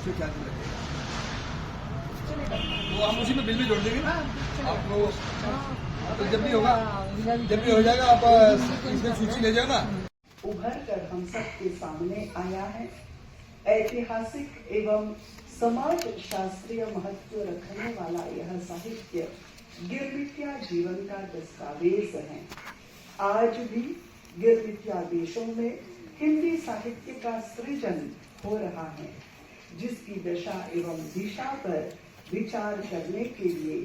उससे चार्ज लगेगा। तो हम उसी में बिल भी जोड़ देंगे ना आपको। तो जब भी होगा, जब भी हो जाएगा आप इसमें सूची ले जाओ ना। उभर कर हम सबके सामने आया है। ऐतिहासिक एवं समाज शास्त्रीय महत्व रखने वाला यह साहित्य गिरमिटिया जीवन का दस्तावेज है। आज भी गिरमिटिया देशों में हिंदी साहित्य का सृजन हो रहा है, जिसकी दशा एवं दिशा पर विचार करने के लिए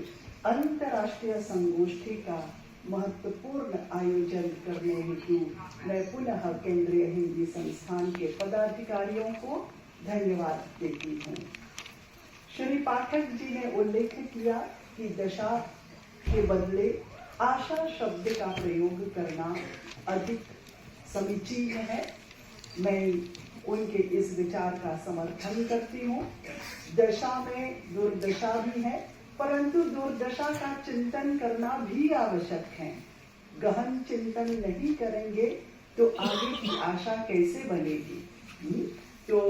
अंतर्राष्ट्रीय संगोष्ठी का महत्वपूर्ण आयोजन करने हेतु मैं पुनः केंद्रीय हिंदी संस्थान के पदाधिकारियों को धन्यवाद देती हूँ। श्री पाठक जी ने उल्लेख किया कि दशा के बदले आशा शब्द का प्रयोग करना अधिक समीचीन है। मैं उनके इस विचार का समर्थन करती हूँ। दशा में दुर्दशा भी है, परंतु दुर्दशा का चिंतन करना भी आवश्यक है। गहन चिंतन नहीं करेंगे तो आगे की आशा कैसे बनेगी। तो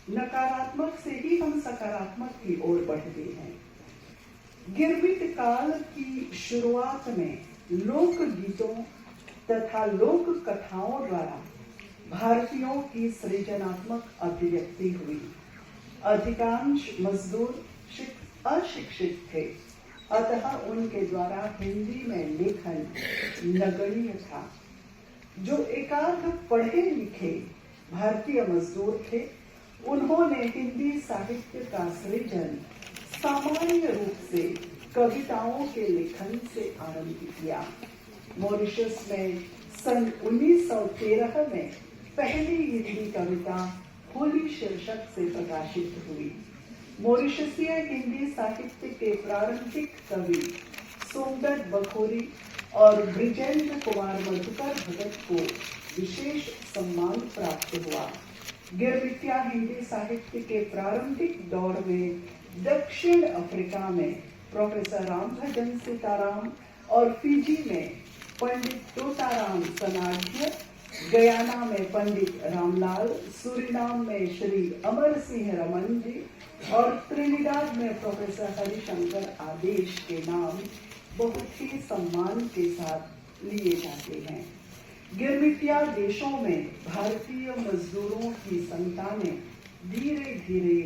नकारात्मक से ही हम सकारात्मक की ओर बढ़ते हैं। गिरमिट काल की शुरुआत में लोक गीतों तथा लोक कथाओं द्वारा भारतीयों की सृजनात्मक अभिव्यक्ति हुई। अधिकांश मजदूर अशिक्षित थे, अतः उनके द्वारा हिंदी में लेखन नगण्य था। जो एकाध पढ़े लिखे भारतीय मजदूर थे, उन्होंने हिंदी साहित्य का सृजन सामान्य रूप से कविताओं के लेखन से आरंभ किया। मॉरिशस में सन 1913 में पहली हिंदी कविता होली शीर्षक से प्रकाशित हुई। मॉरिशसीय हिंदी साहित्य के प्रारंभिक कवि सोमदत्त बखोरी और ब्रिजेंद्र कुमार मधुकर भगत को विशेष सम्मान प्राप्त हुआ। गिरमिटिया हिंदी साहित्य के प्रारंभिक दौर में दक्षिण अफ्रीका में प्रोफेसर रामभजन सीताराम और फिजी में पंडित तोताराम सनाढ्य, गयाना में पंडित रामलाल, सूरीनाम में श्री अमर सिंह रमन जी और त्रिनिदाद में प्रोफेसर हरिशंकर आदेश के नाम बहुत ही सम्मान के साथ लिए जाते हैं। गिरमिटिया देशों में भारतीय मजदूरों की संतानें धीरे धीरे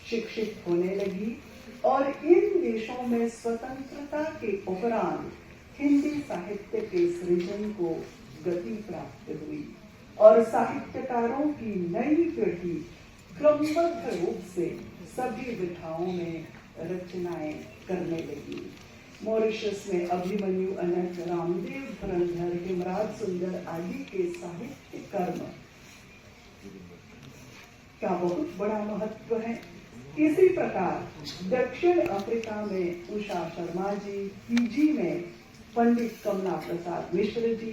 शिक्षित होने लगी और इन देशों में स्वतंत्रता के उपरांत हिंदी साहित्य के सृजन को गति प्राप्त हुई और साहित्यकारों की नई पीढ़ी क्रमबद्ध रूप से सभी विधाओं में रचनाएं करने लगी। मॉरिशस में अभिमन्यु अनंत, रामदेव धुरंधर, हेमराज सुंदर आदि के साहित्य कर्म का बहुत बड़ा महत्व है। इसी प्रकार दक्षिण अफ्रीका में उषा शर्मा जी, फिजी में पंडित कमला प्रसाद मिश्र जी,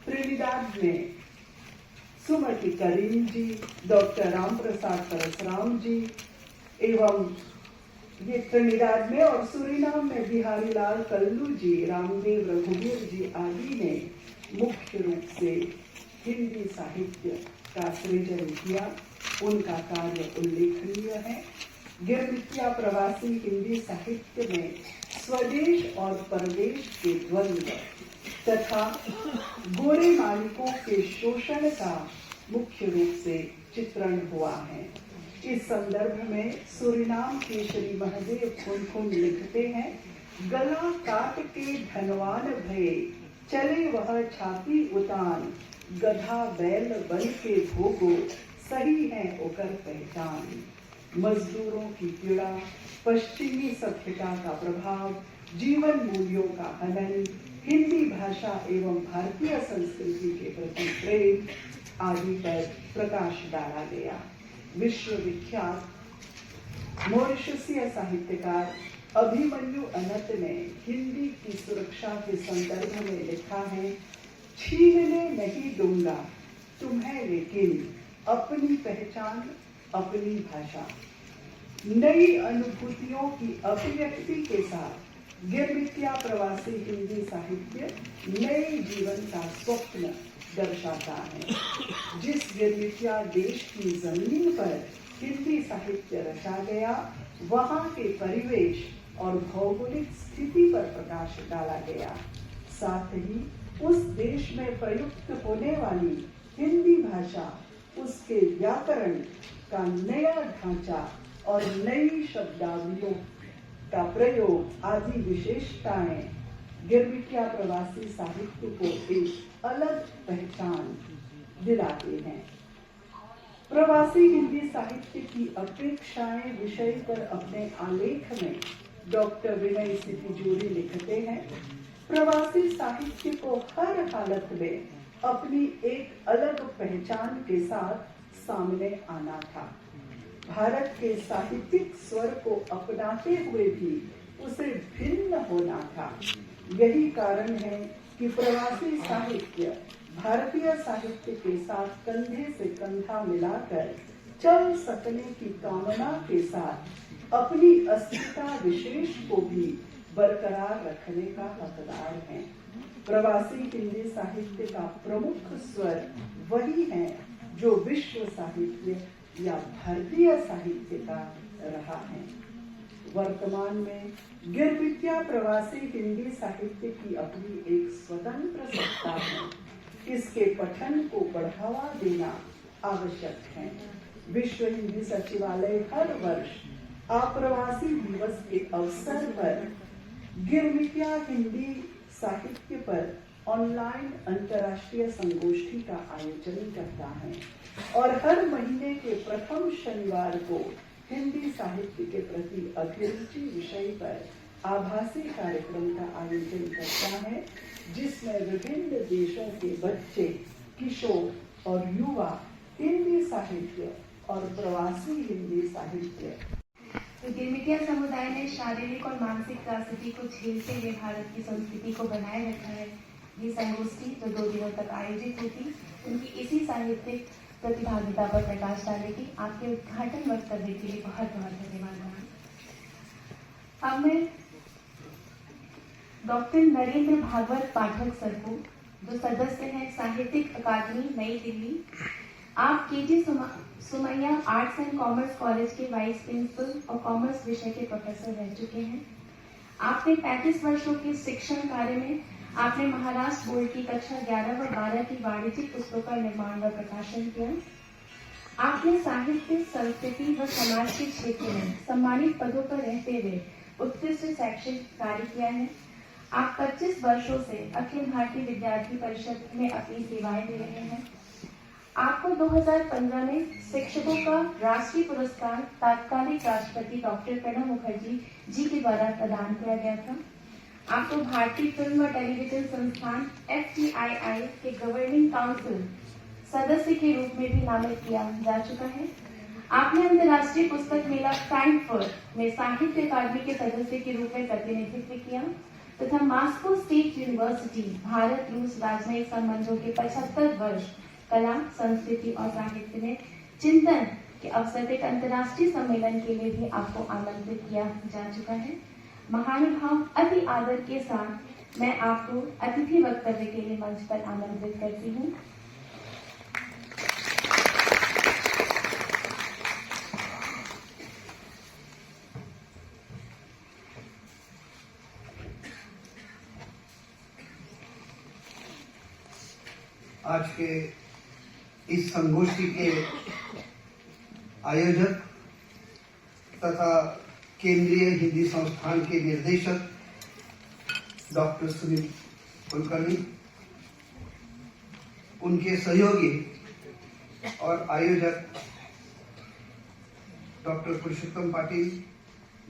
त्रिनिदाद में सुमति करीम जी, डॉक्टर राम प्रसाद परसराम जी एवं ये त्रिनिदाद में और सूरीनाम में बिहारी लाल कल्लू जी, रामदेव रघुवीर जी आदि ने मुख्य रूप से हिंदी साहित्य का सृजन किया। उनका कार्य उल्लेखनीय है। गिरमिटिया प्रवासी हिंदी साहित्य में स्वदेश और परदेश के द्वंद्व तथा गोरे मालिकों के शोषण का मुख्य रूप से चित्रण हुआ है। इस संदर्भ में सूरीनाम के श्री महदेव खुनखुन लिखते हैं, गला काट के धनवान भये, चले वह छाती उतान, गधा बैल बन के भोगो, सही है ओकर पहचान। मजदूरों की पीड़ा, पश्चिमी सभ्यता का प्रभाव, जीवन मूल्यों का हनन, हिंदी भाषा एवं भारतीय संस्कृति के प्रति प्रेम आदि पर प्रकाश डाला गया। विश्व विख्यात मॉरिशसीय साहित्यकार अभिमन्यु अनंत ने हिंदी की सुरक्षा के संदर्भ में लिखा है, छीनने नहीं दूंगा तुम्हें लेकिन अपनी पहचान, अपनी भाषा। नई अनुभूतियों की अभिव्यक्ति के साथ गिरमिटिया प्रवासी हिंदी साहित्य नए जीवन का स्वप्न दर्शाता है। जिस गिरमिटिया देश की जमीन पर हिंदी साहित्य रचा गया, वहाँ के परिवेश और भौगोलिक स्थिति पर प्रकाश डाला गया। साथ ही उस देश में प्रयुक्त होने वाली हिंदी भाषा, उसके व्याकरण का नया ढांचा और नई शब्दावलियों का प्रयोग आदि विशेषताएं गिरमिटिया प्रवासी साहित्य को एक अलग पहचान दिलाते हैं। प्रवासी हिंदी साहित्य की अपेक्षाएं विषय पर अपने आलेख में डॉक्टर विनय सिपिजोरी लिखते हैं, प्रवासी साहित्य को हर हालत में अपनी एक अलग पहचान के साथ सामने आना था। भारत के साहित्यिक स्वर को अपनाते हुए भी उसे भिन्न होना था। यही कारण है कि प्रवासी साहित्य भारतीय साहित्य के साथ कंधे से कंधा मिलाकर चल सकने की कामना के साथ अपनी अस्मिता विशेष को भी बरकरार रखने का हकदार है। प्रवासी हिंदी साहित्य का प्रमुख स्वर वही है जो विश्व साहित्य या भारतीय साहित्य का रहा है। वर्तमान में गिरमिटिया प्रवासी हिंदी साहित्य की अपनी एक स्वतंत्र सत्ता है। इसके पठन को बढ़ावा देना आवश्यक है। विश्व हिंदी सचिवालय हर वर्ष आप्रवासी दिवस के अवसर पर गिरमिटिया हिंदी साहित्य पर ऑनलाइन अंतर्राष्ट्रीय संगोष्ठी का आयोजन करता है और हर महीने के प्रथम शनिवार को हिंदी साहित्य के प्रति अभिरुचि विषय पर आभासी कार्यक्रम का आयोजन करता है, जिसमें विभिन्न देशों के बच्चे, किशोर और युवा हिंदी साहित्य और प्रवासी हिंदी साहित्य। तो गिरमिटिया समुदाय ने शारीरिक और मानसिक त्रासदी को झेलते हुए भारत की संस्कृति को बनाए रखा है। ये संगोष्ठी जो 2 दिनों तक आयोजित होती, उनकी इसी साहित्यिक प्रतिभागिता पर प्रकाश डालेगी। आपके उद्घाटन वक्तव्य के लिए बहुत बहुत धन्यवाद। अब मैं डॉक्टर नरेंद्र भागवत पाठक सर को, जो सदस्य हैं साहित्यिक अकादमी नई दिल्ली, आप KT Somaiya arts and commerce college के वाइस प्रिंसिपल और कॉमर्स विषय के प्रोफेसर रह चुके हैं। आपने 35 वर्षों के शिक्षण कार्य में आपने महाराष्ट्र बोर्ड की कक्षा 11 व 12 की वाणिज्यिक पुस्तकों का निर्माण व प्रकाशन किया। आपने साहित्य, संस्कृति व समाज के क्षेत्र में सम्मानित पदों पर रहते हुए उत्कृष्ट शैक्षिक कार्य किया है। आप 25 वर्षों से अखिल भारतीय विद्यार्थी परिषद में अपनी सेवाएं दे रहे हैं। आपको 2015 में शिक्षकों का राष्ट्रीय पुरस्कार तत्कालीन राष्ट्रपति डॉक्टर प्रणब मुखर्जी जी के द्वारा प्रदान किया गया था। आपको भारतीय फिल्म व टेलीविजन संस्थान FTII के गवर्निंग काउंसिल सदस्य के रूप में भी नामित किया जा चुका है। आपने अंतर्राष्ट्रीय पुस्तक मेला फ्रैंकफर्ट में साहित्य अकादमी के सदस्य के रूप में प्रतिनिधित्व किया तथा मॉस्को स्टेट यूनिवर्सिटी भारत रूस राजनयिक संबंधों के 75 वर्ष कला, संस्कृति और साहित्य में चिंतन के अवसर पर अंतर्राष्ट्रीय सम्मेलन के लिए भी आपको आमंत्रित किया जा चुका है। महानुभाव, अति आदर के साथ मैं आपको अतिथि वक्तव्य के लिए मंच पर आमंत्रित करती हूँ। आज के इस संगोष्ठी के आयोजक तथा केंद्रीय हिंदी संस्थान के निर्देशक डॉक्टर सुनील कुलकर्णी, उनके सहयोगी और आयोजक डॉक्टर पुरुषोत्तम पाटिल,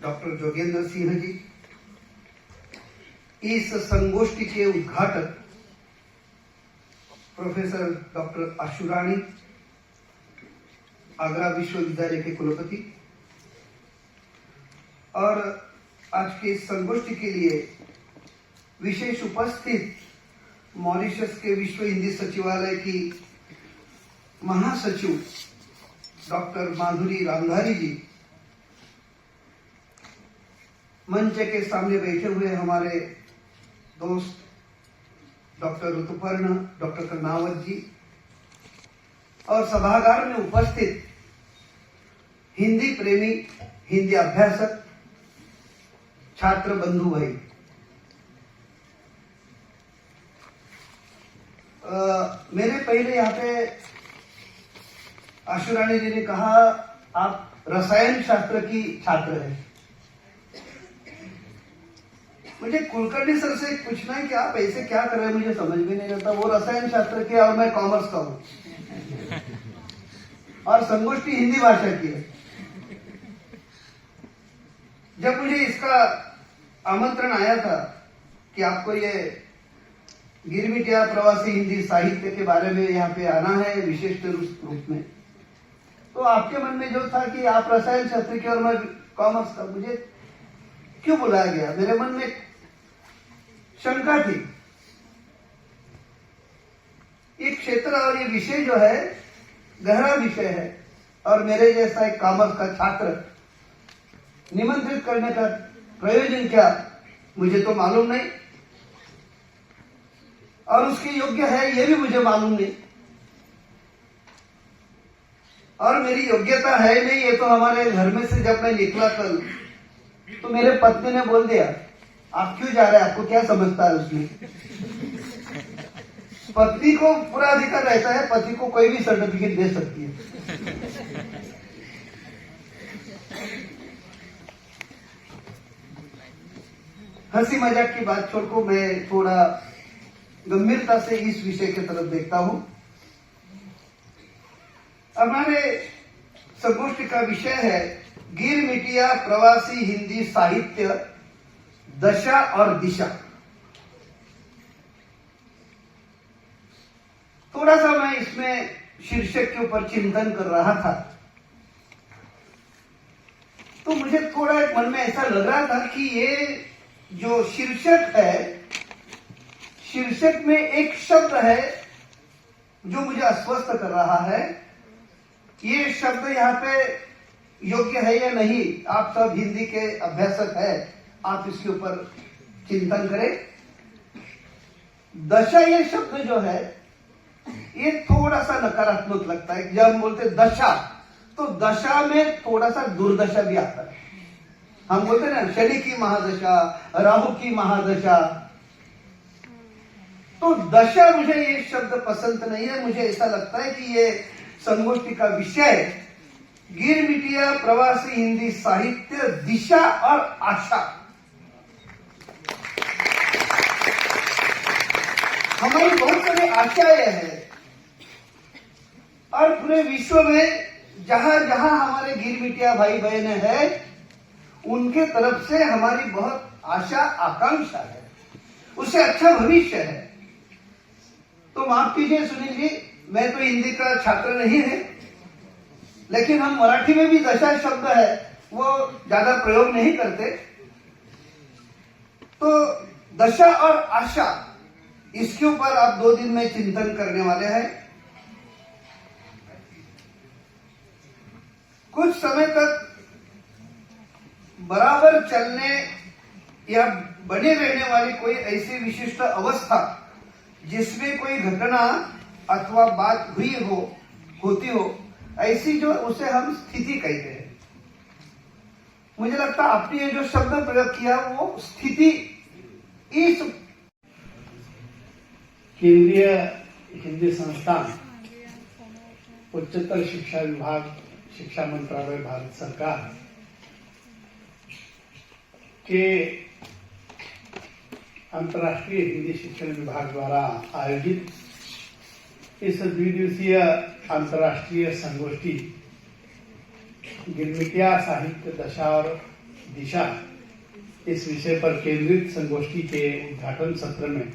डॉक्टर जोगेंद्र सिंह जी, इस संगोष्ठी के उद्घाटक प्रोफेसर डॉक्टर आशुराणी, आगरा विश्वविद्यालय के कुलपति, और आज के इस संगोष्ठी के लिए विशेष उपस्थित मॉरिशस के विश्व हिंदी सचिवालय की महासचिव डॉक्टर माधुरी रामधारी जी, मंच के सामने बैठे हुए हमारे दोस्त डॉक्टर ऋतुपर्ण, डॉक्टर कर्नावत जी, और सभागार में उपस्थित हिंदी प्रेमी, हिंदी अभ्यासक, छात्र बंधु भाई, मेरे पहले यहाँ पे आशुरानी जी ने कहा आप रसायन शास्त्र की छात्र हैं। मुझे कुलकर्णी सर से पूछना है कि आप ऐसे क्या कर रहे हैं, मुझे समझ में नहीं आता। वो रसायन शास्त्र के और मैं कॉमर्स का हूं और संगोष्ठी हिंदी भाषा की है। जब मुझे इसका आमंत्रण आया था कि आपको ये गिरमिटिया प्रवासी हिंदी साहित्य के बारे में यहाँ पे आना है विशिष्ट रूप में, तो आपके मन में जो था कि आप रसायन शास्त्र की और मैं कॉमर्स का, मुझे क्यों बुलाया गया? मेरे मन में शंका थी। ये क्षेत्र और ये विषय जो है गहरा विषय है और मेरे जैसा एक कॉमर्स का छात्र निमंत्रित करने का प्रयोजन क्या मुझे तो मालूम नहीं, और उसके योग्य है ये भी मुझे मालूम नहीं, और मेरी योग्यता है नहीं ये तो हमारे घर में से जब मैं निकला कल, तो मेरे पत्नी ने बोल दिया आप क्यों जा रहे हैं, आपको क्या समझता है उसमें। पत्नी को पूरा अधिकार रहता है, पति को कोई भी सर्टिफिकेट दे सकती है। हंसी मजाक की बात छोड़कर मैं थोड़ा गंभीरता से इस विषय की तरफ देखता हूं। हमारे संगोष्ठी का विषय है गिरमिटिया प्रवासी हिंदी साहित्य, दशा और दिशा। थोड़ा सा मैं इसमें शीर्षक के ऊपर चिंतन कर रहा था तो मुझे थोड़ा मन में ऐसा लग रहा था कि ये जो शीर्षक है, शीर्षक में एक शब्द है जो मुझे अस्वस्थ कर रहा है। ये शब्द यहाँ पे योग्य है या नहीं, आप सब हिंदी के अभ्यासक है, आप इसके ऊपर चिंतन करें। दशा ये शब्द जो है ये थोड़ा सा नकारात्मक लगता है। जब हम बोलते दशा तो दशा में थोड़ा सा दुर्दशा भी आता है। हम बोलते हैं ना शनि की महादशा, राहु की महादशा, तो दशा मुझे ये शब्द पसंद नहीं है। मुझे ऐसा लगता है कि ये संगोष्ठी का विषय गिरमिटिया प्रवासी हिंदी साहित्य, दिशा और आशा। हमारी बहुत सारी आशाएं हैं और पूरे विश्व में जहां जहां हमारे गिरमिटिया भाई बहन है उनके तरफ से हमारी बहुत आशा आकांक्षा है, उससे अच्छा भविष्य है। तो माफ कीजिए सुनील जी, मैं तो हिंदी का छात्र नहीं है, लेकिन हम मराठी में भी दशा शब्द है वो ज्यादा प्रयोग नहीं करते। तो दशा और आशा, इसके ऊपर आप 2 दिन में चिंतन करने वाले हैं। कुछ समय तक बराबर चलने या बने रहने वाली कोई ऐसी विशिष्ट अवस्था जिसमें कोई घटना अथवा बात हुई हो, होती हो, ऐसी जो उसे हम स्थिति कहते हैं। मुझे लगता है आपने ये जो शब्द प्रयोग किया वो स्थिति, इस केंद्रीय हिंदी संस्थान, उच्चतर शिक्षा विभाग, शिक्षा मंत्रालय, भारत सरकार के अंतर्राष्ट्रीय हिंदी शिक्षण विभाग द्वारा आयोजित इस 2 दिवसीय अंतर्राष्ट्रीय संगोष्ठी गिरमिटिया साहित्य, दशा और दिशा, इस विषय पर केंद्रित संगोष्ठी के उद्घाटन सत्र में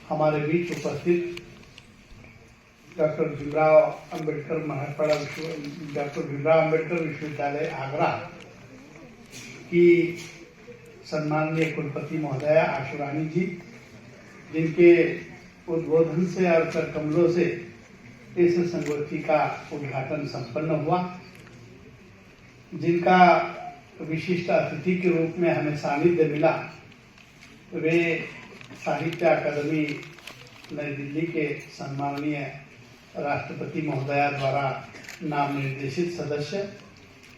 हमारे बीच उपस्थित डॉक्टर भीमराव अंबेडकर मराठवाड़ा डॉक्टर भीमराव अंबेडकर विश्वविद्यालय आगरा की सम्माननीय कुलपति महोदया आशुरानी जी, जिनके उद्बोधन से और कर कमलों से इस संगोष्ठी का उद्घाटन संपन्न हुआ, जिनका विशिष्ट अतिथि के रूप में हमें सानिध्य मिला, वे साहित्य अकादमी नई दिल्ली के सम्माननीय राष्ट्रपति महोदया द्वारा नाम निर्देशित सदस्य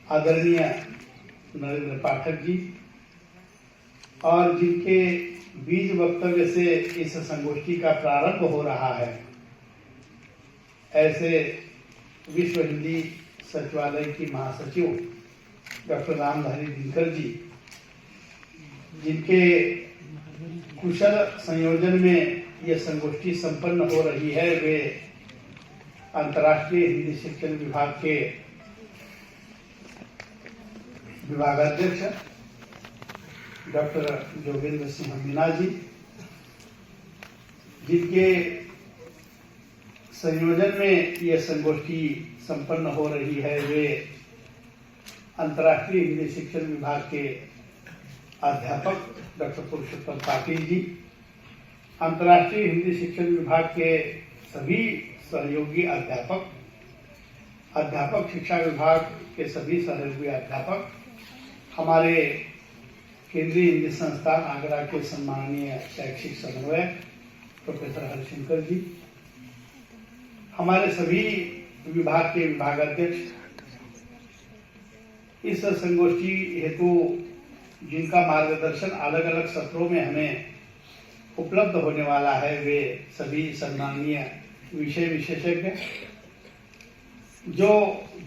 आदरणीय नरेंद्र पाठक जी और जिनके बीज वक्तव्य से इस संगोष्ठी का प्रारंभ हो रहा है, ऐसे विश्व हिंदी सचिवालय की महासचिव डॉक्टर रामधारी दिनकर जी, जिनके कुशल संयोजन में यह संगोष्ठी संपन्न हो रही है, वे अंतर्राष्ट्रीय हिंदी शिक्षण विभाग के विभागाध्यक्ष डॉक्टर जोगेंद्र सिंह मीना जी, जिनके संयोजन में यह संगोष्ठी संपन्न हो रही है, वे अंतर्राष्ट्रीय हिंदी शिक्षण विभाग के अध्यापक डॉक्टर पुरुषोत्तम पाटिल जी, अंतर्राष्ट्रीय हिंदी शिक्षण विभाग के सभी सहयोगी अध्यापक, अध्यापक शिक्षा विभाग के सभी सहयोगी अध्यापक, हमारे केंद्रीय हिंदी संस्थान आगरा के सम्माननीय शैक्षिक समन्वयक प्रोफेसर हरिशंकर जी, हमारे सभी विभाग के विभागाध्यक्ष, इस संगोष्ठी हेतु जिनका मार्गदर्शन अलग अलग सत्रों में हमें उपलब्ध होने वाला है, वे सभी सम्माननीय विषय विशेषज्ञ जो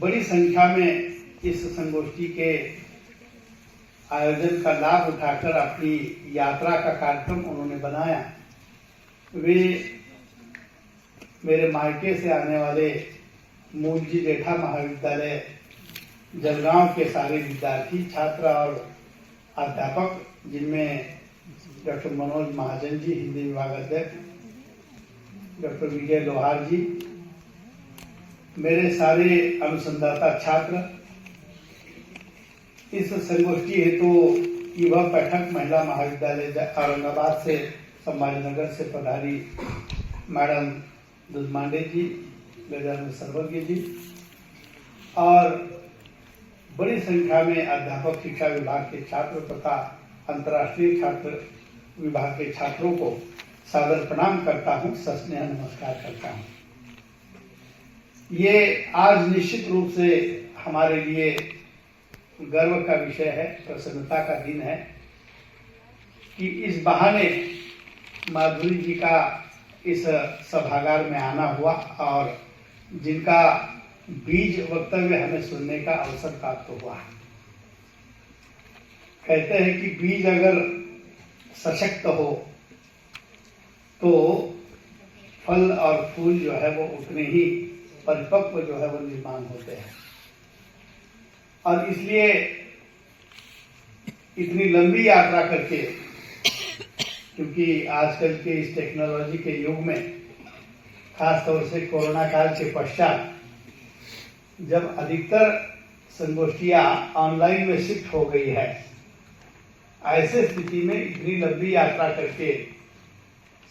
बड़ी संख्या में इस संगोष्ठी के आयोजन का लाभ उठाकर अपनी यात्रा का कार्यक्रम उन्होंने बनाया, वे मेरे मायके से आने वाले मूलजी जेठा महाविद्यालय जलगांव के सारे विद्यार्थी, छात्र और अध्यापक, जिनमें डॉक्टर मनोज महाजन जी हिंदी विभाग अध्यक्ष, डॉक्टर विजय लोहार जी, मेरे सारे अनुसंधाता छात्र, इस संगोष्ठी हेतु युवा पाठक महिला महाविद्यालय औरंगाबाद से संभाजीनगर से पधारी मैडम दुधमांडे जी, गजानन सर्वज्ञ जी और बड़ी संख्या में अध्यापक शिक्षा विभाग के छात्र तथा अंतर्राष्ट्रीय छात्र विभाग के छात्रों को सादर प्रणाम करता हूं, सस्नेह नमस्कार करता हूं। ये आज निश्चित रूप से हमारे लिए गर्व का विषय है, प्रसन्नता का दिन है कि इस बहाने माधुरी जी का इस सभागार में आना हुआ और जिनका बीज वक्तव्य हमें सुनने का अवसर प्राप्त हुआ। कहते हैं कि बीज अगर सशक्त हो तो फल और फूल जो है वो उतने ही परिपक्व जो है वो निर्माण होते हैं, और इसलिए इतनी लंबी यात्रा करके, क्योंकि आजकल के इस टेक्नोलॉजी के युग में खासतौर से कोरोना काल के पश्चात जब अधिकतर संगोष्ठियां ऑनलाइन में शिफ्ट हो गई है, ऐसे स्थिति में इतनी लंबी यात्रा करके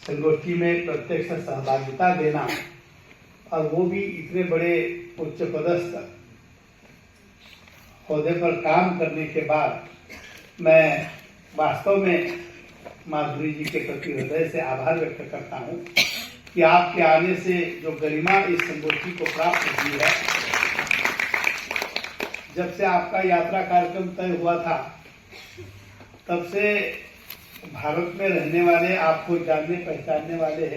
संगोष्ठी में प्रत्यक्ष सहभागिता देना और वो भी इतने बड़े उच्च पदस्थ ओहदे पर काम करने के बाद, मैं वास्तव में माधुरी जी के प्रति हृदय से आभार व्यक्त करता हूं कि आपके आने से जो गरिमा इस संगोष्ठी को प्राप्त हुई है, जब से आपका यात्रा कार्यक्रम तय हुआ था तब से भारत में रहने वाले, आपको जानने पहचानने वाले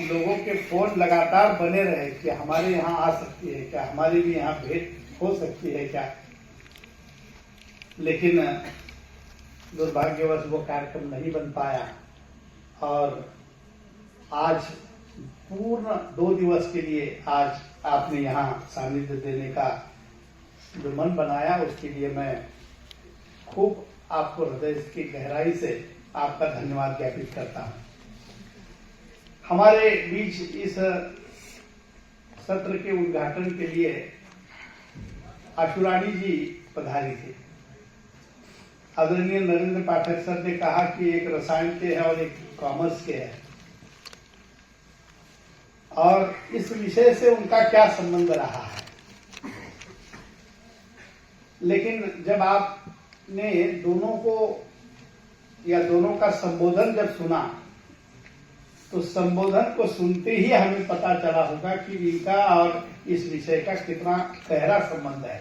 लोगों के फोन लगातार बने रहे कि हमारे यहाँ आ सकती है क्या, हमारे भी यहाँ भेंट हो सकती है क्या, लेकिन दुर्भाग्यवश वो कार्यक्रम नहीं बन पाया और आज पूर्ण 2 दिवस के लिए आज आपने यहाँ सानिध्य देने का जो मन बनाया, उसके लिए मैं खूब आपको हृदय की गहराई से आपका धन्यवाद ज्ञापित करता हूं। हमारे बीच इस सत्र के उद्घाटन के लिए आशुरानी जी पधारी थे। आदरणीय नरेंद्र पाठक सर ने कहा कि एक रसायन के है और एक कॉमर्स के है, और इस विषय से उनका क्या संबंध रहा है, लेकिन जब आपने दोनों को या दोनों का संबोधन जब सुना तो संबोधन को सुनते ही हमें पता चला होगा कि इनका और इस विषय का कितना गहरा संबंध है।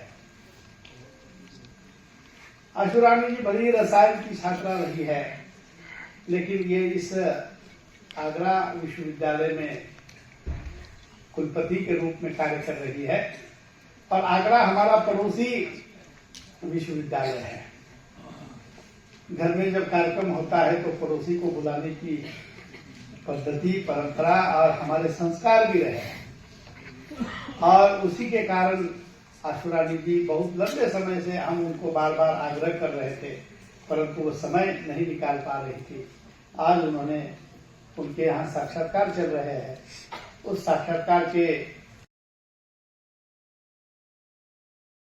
आशु रानी जी बड़ी रसायन की छात्रा रही है, लेकिन ये इस आगरा विश्वविद्यालय में कुलपति के रूप में कार्य कर रही है। और आगरा हमारा पड़ोसी विश्वविद्यालय है। घर में जब कार्यक्रम होता है तो पड़ोसी को बुलाने की पद्धति, परंपरा और हमारे संस्कार भी रहे हैं। और उसी के कारण आशु रानी जी बहुत लंबे समय से हम उनको बार बार आग्रह कर रहे थे, परंतु वो समय नहीं निकाल पा रही थी। आज उन्होंने, उनके यहाँ साक्षात्कार चल रहे हैं, उस साक्षात्कार के